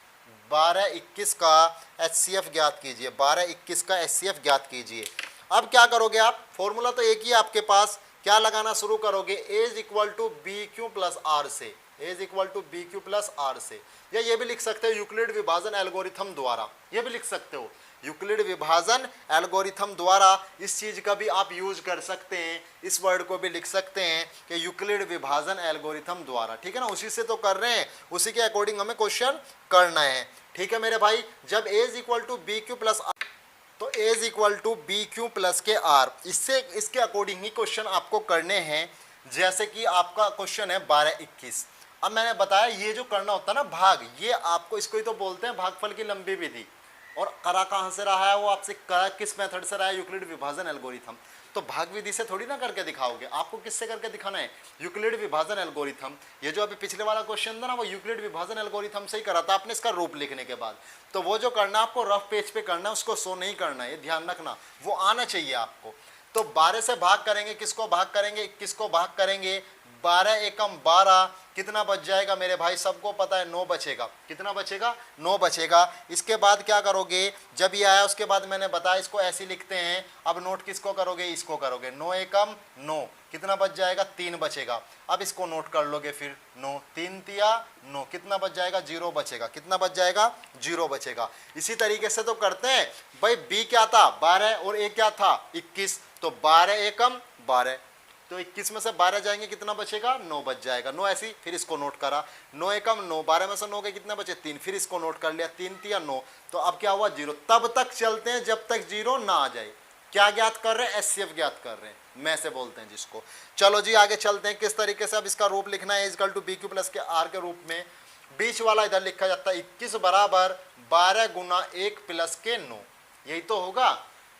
12-21 का एचसीएफ ज्ञात कीजिए, 12-21 का एचसीएफ ज्ञात कीजिए। अब क्या करोगे आप, फॉर्मूला तो एक ही है आपके पास, क्या लगाना शुरू करोगे, A is equal to B Q plus are से, ए is equal to B Q plus are से। या ये भी लिख सकते हो यूक्लिड विभाजन एल्गोरिथम द्वारा, ये भी लिख सकते हो यूक्लिड विभाजन एल्गोरिथम द्वारा। इस चीज का भी आप यूज कर सकते हैं, इस वर्ड को भी लिख सकते हैं कि यूक्लिड विभाजन एल्गोरिथम द्वारा, ठीक है ना। उसी से तो कर रहे हैं, उसी के अकॉर्डिंग हमें क्वेश्चन करना है, ठीक है मेरे भाई। जब a is equal to B Q plus r, तो a is equal to B Q plus के आर, इससे इसके अकॉर्डिंग ही क्वेश्चन आपको करने हैं। जैसे कि आपका क्वेश्चन है 12-21। अब मैंने बताया ये जो करना होता है ना भाग, ये आपको इसको ही तो बोलते हैं भागफल की लंबी विधि। और करा कहाँ से रहा है, वो आपसे करा किस मेथड से रहा है, यूक्लिड विभाजन एल्गोरिथम। तो भाग विधि से थोड़ी ना करके दिखाओगे, आपको किससे करके दिखाना है, यूक्लिड विभाजन एल्गोरिथम। ये जो अभी पिछले वाला क्वेश्चन था ना, वो यूक्लिड विभाजन एल्गोरिथम से ही करा था आपने, इसका रूप लिखने के बाद। तो वो जो करना आपको रफ पेज पे करना है, उसको शो नहीं करना है, ये ध्यान रखना, वो आना चाहिए आपको। तो 12 से भाग करेंगे, किसको भाग करेंगे, 21 को भाग करेंगे, 12 एकम 12, कितना बच जाएगा मेरे भाई, सबको पता है 9 बचेगा। कितना बचेगा, 9 बचेगा। इसके बाद क्या करोगे, जब ये आया उसके बाद मैंने बताया इसको ऐसे लिखते हैं। अब नोट किसको करोगे, इसको करोगे, 9 एकम 9, कितना बच जाएगा, 3 बचेगा। अब इसको नोट कर लोगे फिर, 9 3 तिया 9, कितना बच जाएगा, 0 बचेगा। कितना बच जाएगा, 0 बचेगा। इसी तरीके से तो करते हैं भाई, बी क्या था 12 और ए क्या था 21, तो 12 एकम 12, तो 21 में से 12 जाएंगे, कितना बचेगा, 9 बच जाएगा। 9 ऐसी, फिर इसको नोट करा, 9 एकम 9, 12 में से 9 के कितने बचे, 3, फिर इसको नोट कर लिया, 3 तिया 9, तो अब क्या हुआ, 0। तब तक चलते हैं जब तक 0 ना आ जाए। क्या ज्ञात कर रहे हैं, एचसीएफ ज्ञात कर रहे हैं, में से बोलते हैं जिसको। चलो जी आगे चलते हैं, किस तरीके से अब इसका रूप लिखना है, is equal to B Q plus के आर के रूप में। बीच वाला इधर लिखा जाता है 21 बराबर 12 गुना 1 प्लस के 9, यही तो होगा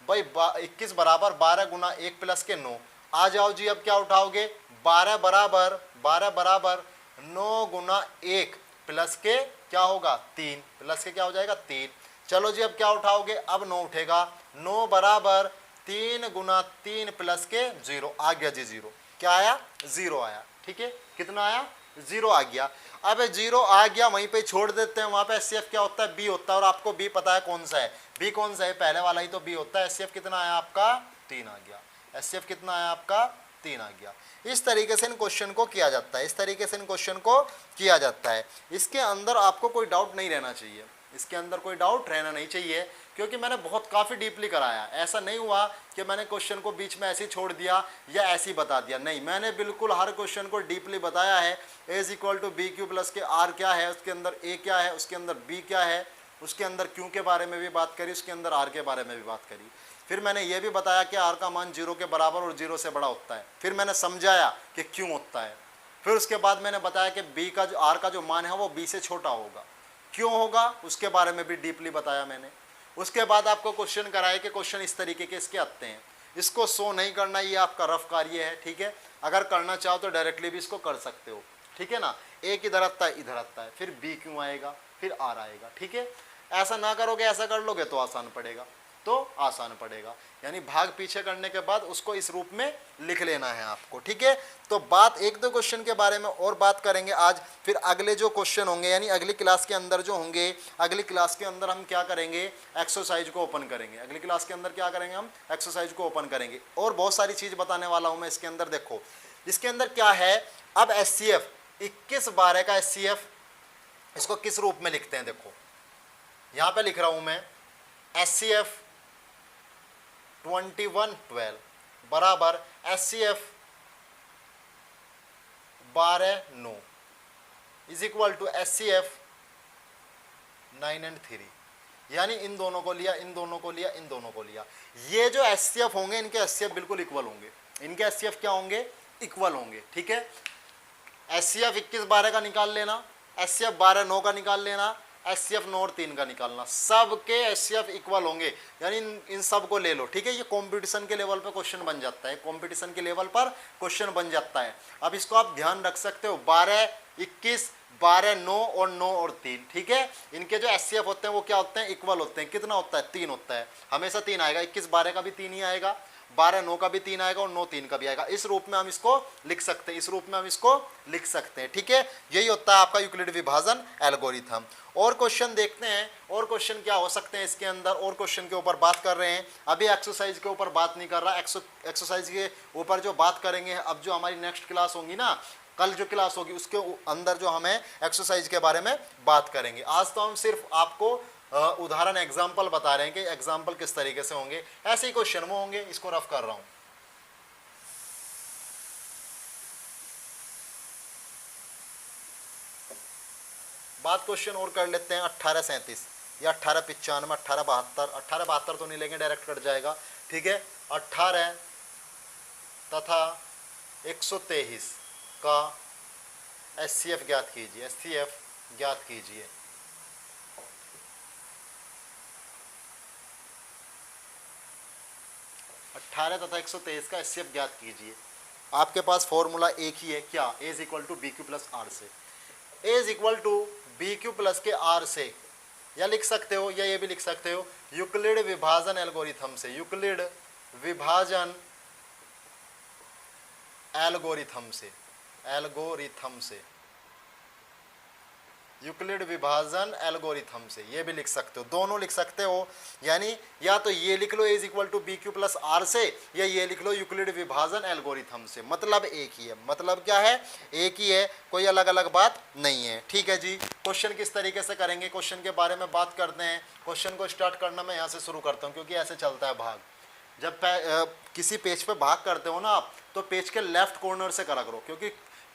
भाई, 21 बराबर 12 गुना 1 प्लस के 9। आ जाओ जी, अब क्या उठाओगे, 12 बराबर 9 गुना 1 प्लस के क्या होगा 3, प्लस के क्या हो जाएगा 3। चलो जी अब क्या उठाओगे, अब 9 उठेगा, 9 बराबर 3 गुना 3 प्लस के 0, आ गया जी 0, क्या आया, 0 आया। ठीक है, कितना आया, 0 आ गया। अब 0 आ गया, वहीं पे छोड़ देते हैं, वहां पे एचसीएफ क्या होता है, बी होता है, और आपको बी पता है कौन सा है, बी कौन सा है, पहले वाला ही तो बी होता है। एचसीएफ कितना आया आपका, 3 आ गया। एचसीएफ कितना आया आपका, 3 आ गया। इस तरीके से इन क्वेश्चन को किया जाता है, इस तरीके से इन क्वेश्चन को किया जाता है। इसके अंदर आपको कोई डाउट नहीं रहना चाहिए, इसके अंदर कोई डाउट रहना नहीं चाहिए, क्योंकि मैंने बहुत काफ़ी डीपली कराया। ऐसा नहीं हुआ कि मैंने क्वेश्चन को बीच में ऐसे ही छोड़ दिया या ऐसे ही बता दिया, नहीं, मैंने बिल्कुल हर क्वेश्चन को डीपली बताया है। A is equal to B Q plus के आर क्या है, उसके अंदर ए क्या है, उसके अंदर बी क्या है, उसके अंदर क्यू के बारे में भी बात करी, उसके अंदर आर के बारे में भी बात करी। फिर मैंने ये भी बताया कि आर का मान 0 के बराबर और 0 से बड़ा होता है। फिर मैंने समझाया कि क्यों होता है। फिर उसके बाद मैंने बताया कि बी का जो आर का जो मान है वो बी से छोटा होगा, क्यों होगा उसके बारे में भी डीपली बताया मैंने। उसके बाद आपको क्वेश्चन कराया कि क्वेश्चन इस तरीके के इसके आते हैं, इसको शो नहीं करना, ये आपका रफ कार्य है। ठीक है, अगर करना चाहो तो डायरेक्टली भी इसको कर सकते हो, ठीक है ना। ए किधर आता है, इधर आता है, फिर बी क्यों आएगा, फिर आर आएगा। ठीक है, ऐसा ना करोगे, ऐसा कर लोगे तो आसान पड़ेगा, तो आसान पड़ेगा। यानी भाग पीछे करने के बाद उसको इस रूप में लिख लेना है आपको। ठीक है, तो बात एक दो क्वेश्चन के बारे में और बात करेंगे आज। फिर अगले जो क्वेश्चन होंगे, यानी अगली क्लास के अंदर जो होंगे, अगली क्लास के अंदर हम क्या करेंगे, एक्सरसाइज को ओपन करेंगे। अगली क्लास के अंदर क्या करेंगे, हम एक्सरसाइज को ओपन करेंगे, और बहुत सारी चीज़ बताने वाला हूँ मैं इसके अंदर। देखो इसके अंदर क्या है, अब एचसीएफ 21/12 का एचसीएफ, इसको किस रूप में लिखते हैं, देखो यहाँ पे लिख रहा हूँ मैं, एचसीएफ 21/12 बराबर HCF 12/9 is equal to HCF 9 और 3। यानी इन दोनों को लिया, इन दोनों को लिया, इन दोनों को लिया। ये जो एचसीएफ होंगे, इनके एचसीएफ बिल्कुल इक्वल होंगे, इनके एचसीएफ क्या होंगे, इक्वल होंगे। ठीक है, एचसीएफ 21/12 का निकाल लेना, एचसीएफ 12/9 का निकाल लेना, एचसीएफ 9 और 3 का निकालना, सबके एचसीएफ इक्वल होंगे। यानी इन सब को ले लो। ठीक है, ये कंपटीशन के लेवल पर क्वेश्चन बन जाता है, कंपटीशन के लेवल पर क्वेश्चन बन जाता है। अब इसको आप ध्यान रख सकते हो, 12, 21, 12, 9 और 9 और 3। ठीक है, इनके जो एचसीएफ होते हैं वो क्या होते हैं, इक्वल होते हैं। कितना होता है, 3 होता है, हमेशा 3 आएगा। 21/12 का भी 3 ही आएगा, 12/9 का भी 3 आएगा, और 9/3 का भी आएगा। इस रूप में हम इसको लिख सकते हैं, इस रूप में हम इसको लिख सकते हैं। ठीक है, यही होता है आपका यूक्लिड विभाजन एल्गोरिथम। और क्वेश्चन देखते हैं, और क्वेश्चन क्या हो सकते हैं इसके अंदर, और क्वेश्चन के ऊपर बात कर रहे हैं। अभी एक्सरसाइज के ऊपर बात नहीं कर रहा, एक्सरसाइज के ऊपर जो बात करेंगे, अब जो हमारी नेक्स्ट क्लास होगी ना, कल जो क्लास होगी उसके अंदर जो हमें एक्सरसाइज के बारे में बात करेंगे। आज तो हम सिर्फ आपको उदाहरण एग्जाम्पल बता रहे हैं कि एग्जाम्पल किस तरीके से होंगे, ऐसे ही क्वेश्चन वो होंगे। इसको रफ कर रहा हूं। बात क्वेश्चन और कर लेते हैं, 1837 या 1895, 1872, 1872 तो नहीं लेंगे, डायरेक्ट कट जाएगा। ठीक है, 18 तथा 123 का एचसीएफ ज्ञात कीजिए, एचसीएफ ज्ञात कीजिए। 18 तथा 123 का एचसीएफ ज्ञात कीजिए। आपके पास फॉर्मूला एक ही है, क्या? A is equal to B Q plus are से। ए is equal to B Q plus के आर से, या लिख सकते हो या ये भी लिख सकते हो यूक्लिड विभाजन एल्गोरिथम से। यूक्लिड विभाजन एल्गोरिथम से, एल्गोरिथम से, यूक्लिड विभाजन एल्गोरिथम से, ये भी लिख सकते हो, दोनों लिख सकते हो। यानी या तो ये लिख लो a is equal to B Q plus are से, या ये लिख लो यूक्लिड विभाजन एल्गोरिथम से। मतलब एक ही है, मतलब क्या है? एक ही है, कोई अलग अलग बात नहीं है। ठीक है जी। क्वेश्चन किस तरीके से करेंगे, क्वेश्चन के बारे में बात करते हैं। क्वेश्चन को स्टार्ट करना मैं यहाँ से शुरू करता हूँ, क्योंकि ऐसे चलता है भाग। जब किसी पेज पे भाग करते हो ना आप, तो पेज के लेफ्ट कॉर्नर से करा करो, क्योंकि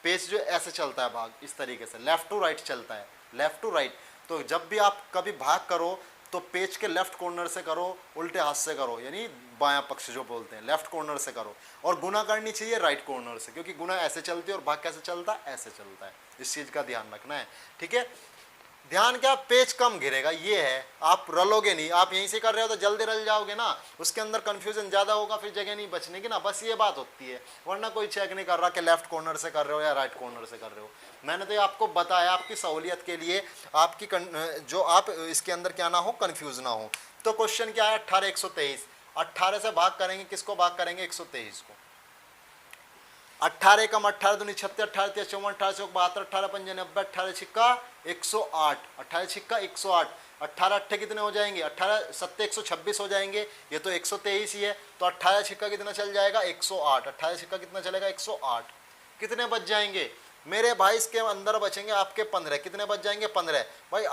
पेज जो ऐसे चलता है भाग, इस तरीके से लेफ्ट टू राइट चलता है, लेफ्ट टू राइट। तो जब भी आप कभी भाग करो तो पेज के लेफ्ट कॉर्नर से करो, उल्टे हाथ से करो, यानी बायां पक्ष जो बोलते हैं, लेफ्ट कॉर्नर से करो। और गुना करनी चाहिए राइट कॉर्नर से, क्योंकि गुना ऐसे चलती है और भाग कैसे चलता है? ऐसे चलता है। इस चीज़ का ध्यान रखना है। ठीक है, ध्यान क्या, पेज कम घिरेगा, ये है। आप रलोगे नहीं, आप यहीं से कर रहे हो तो जल्दी रल जाओगे ना, उसके अंदर कंफ्यूजन ज़्यादा होगा, फिर जगह नहीं बचने की ना, बस ये बात होती है। वरना कोई चेक नहीं कर रहा कि लेफ्ट कॉर्नर से कर रहे हो या राइट कॉर्नर से कर रहे हो। मैंने तो ये आपको बताया आपकी सहूलियत के लिए, आपकी जो आप इसके अंदर क्या ना हो, कन्फ्यूज ना हो। तो क्वेश्चन क्या है? 18 123, 18 से भाग करेंगे, किसको भाग करेंगे? 123 को। 18 कम 18 दूनी 36, 18 3 54, 18 चौक 72, 18 पंजे 90, 18 छिक्का 108, 18 छिक्का 108, 18 अट्ठे कितने हो जाएंगे? 18 सत्ते 126 हो जाएंगे। ये तो 123 ही है, तो 18 छिक्का कितना चल जाएगा? 108। 18 छिक्का कितना चलेगा? 108। कितने बच जाएंगे मेरे भाई? इसके अंदर बचेंगे आपके 15। कितने बच जाएंगे? 15 भाई।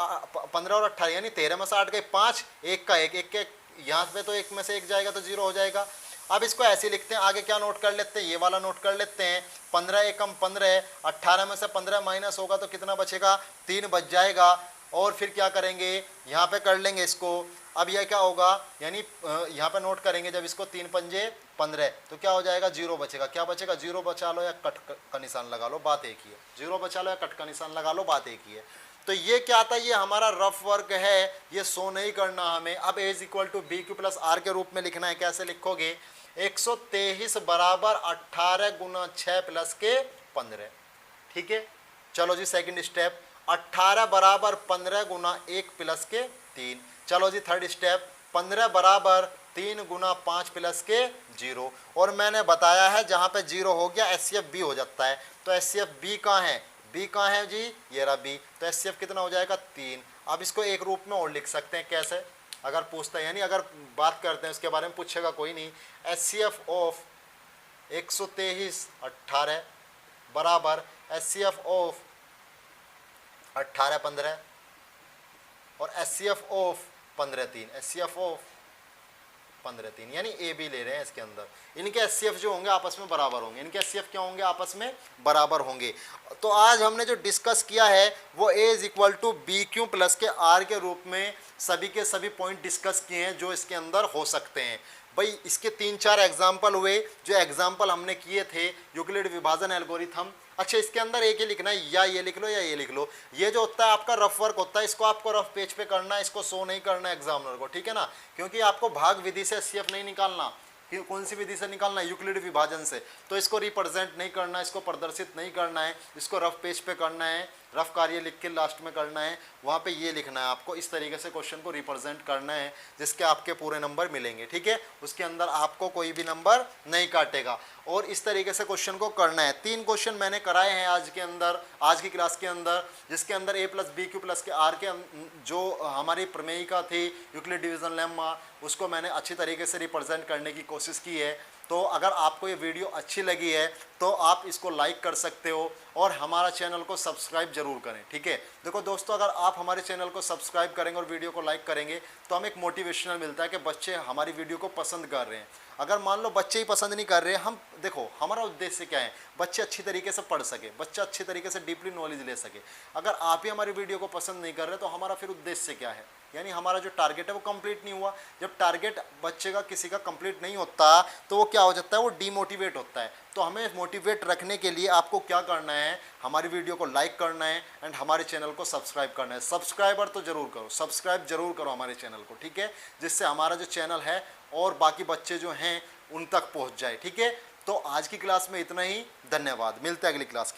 15 और 18 यानी 13 में से 8 गए 5, एक का एक, एक के यहाँ पे तो एक में से एक जाएगा तो 0 हो जाएगा। अब इसको ऐसे लिखते हैं, आगे क्या नोट कर लेते हैं? ये वाला नोट कर लेते हैं। 15 एकम 15, 18 में से 15 माइनस होगा तो कितना बचेगा? 3 बच जाएगा। और फिर क्या करेंगे? यहाँ पे कर लेंगे इसको। अब यह क्या होगा? यानी यहाँ पे नोट करेंगे, जब इसको 3 पंजे 15 तो क्या हो जाएगा? 0 बचेगा। क्या बचेगा? 0 बचा लो या कट का निशान लगा लो, बात एक ही है। 0 बचा लो या कट का निशान लगा लो, बात एक ही है। तो ये क्या आता है? ये हमारा रफ वर्क है, ये शो नहीं करना हमें। अब a is equal to B Q plus r के रूप में लिखना है। कैसे लिखोगे? 123 बराबर 18 गुना 6 प्लस के 15। ठीक है, चलो जी सेकंड स्टेप। 18 बराबर 15 गुना 1 प्लस के 3। चलो जी थर्ड स्टेप। 15 बराबर 3 गुना 5 प्लस के 0। और मैंने बताया है जहाँ पे 0 हो गया एचसीएफ बी हो जाता है। तो एचसीएफ बी कहाँ है? बी कहाँ है जी? ये रहा बी। तो एचसीएफ कितना हो जाएगा? 3। अब इसको एक रूप में और लिख सकते हैं। कैसे? अगर पूछता है, यानी अगर बात करते हैं उसके बारे में, पूछेगा कोई नहीं। एचसीएफ ऑफ 123 18 बराबर एचसीएफ ऑफ 18 15 और एचसीएफ ऑफ 15 3। एचसीएफ ऑफ 15 3 यानी ए बी ले रहे हैं इसके अंदर। इनके एचसीएफ जो होंगे आपस में बराबर होंगे। इनके एचसीएफ क्या होंगे? आपस में बराबर होंगे। तो आज हमने जो डिस्कस किया है वो a is equal to B Q plus के आर के रूप में सभी के सभी पॉइंट डिस्कस किए हैं जो इसके अंदर हो सकते हैं। भाई इसके 3-4 एग्जाम्पल हुए, जो एग्जाम्पल हमने किए थे यूक्लिड विभाजन एल्गोरिथम। अच्छा, इसके अंदर एक ही लिखना है, या ये लिख लो या ये लिख लो। ये जो होता है आपका रफ वर्क होता है, इसको आपको रफ पेज पे करना है, इसको शो नहीं करना है एग्जामिनर को। ठीक है ना, क्योंकि आपको भाग विधि से एचसीएफ नहीं निकालना। कौन सी विधि से निकालना है? यूक्लिड विभाजन से। तो इसको रिप्रेजेंट नहीं करना है, इसको प्रदर्शित नहीं करना है, इसको रफ पेज पे करना है, रफ कार्य लिख के लास्ट में करना है। वहाँ पे ये लिखना है आपको, इस तरीके से क्वेश्चन को रिप्रेजेंट करना है जिसके आपके पूरे नंबर मिलेंगे। ठीक है, उसके अंदर आपको कोई भी नंबर नहीं काटेगा। और इस तरीके से क्वेश्चन को करना है। 3 क्वेश्चन मैंने कराए हैं आज के अंदर, आज की क्लास के अंदर, जिसके अंदर ए प्लस बी क्यू प्लस के आर के जो हमारी प्रमेयिका थी यूक्लिड डिवीजन लेम्मा, उसको मैंने अच्छी तरीके से रिप्रेजेंट करने की कोशिश की है। तो अगर आपको ये वीडियो अच्छी लगी है तो आप इसको लाइक कर सकते हो और हमारा चैनल को सब्सक्राइब जरूर करें। ठीक है, देखो दोस्तों, अगर आप हमारे चैनल को सब्सक्राइब करेंगे और वीडियो को लाइक करेंगे तो हमें एक मोटिवेशनल मिलता है कि बच्चे हमारी वीडियो को पसंद कर रहे हैं। अगर मान लो बच्चे ही पसंद नहीं कर रहे, हम देखो हमारा उद्देश्य क्या है? बच्चे अच्छी तरीके से पढ़ सके, बच्चा अच्छी तरीके से डीपली नॉलेज ले सके। अगर आप ही हमारी वीडियो को पसंद नहीं कर रहे तो हमारा फिर उद्देश्य क्या है? यानी हमारा जो टारगेट है वो कंप्लीट नहीं हुआ। जब टारगेट बच्चे का किसी का कंप्लीट नहीं होता तो वो क्या हो जाता है? वो डीमोटिवेट होता है। तो हमें मोटिवेट रखने के लिए आपको क्या करना है? हमारी वीडियो को लाइक करना है एंड हमारे चैनल को सब्सक्राइब करना है। सब्सक्राइबर तो जरूर करो, सब्सक्राइब जरूर करो हमारे चैनल को। ठीक है, जिससे हमारा जो चैनल है और बाकी बच्चे जो हैं उन तक पहुंच जाए। ठीक है, तो आज की क्लास में इतना ही, धन्यवाद, मिलते हैं अगली क्लास के।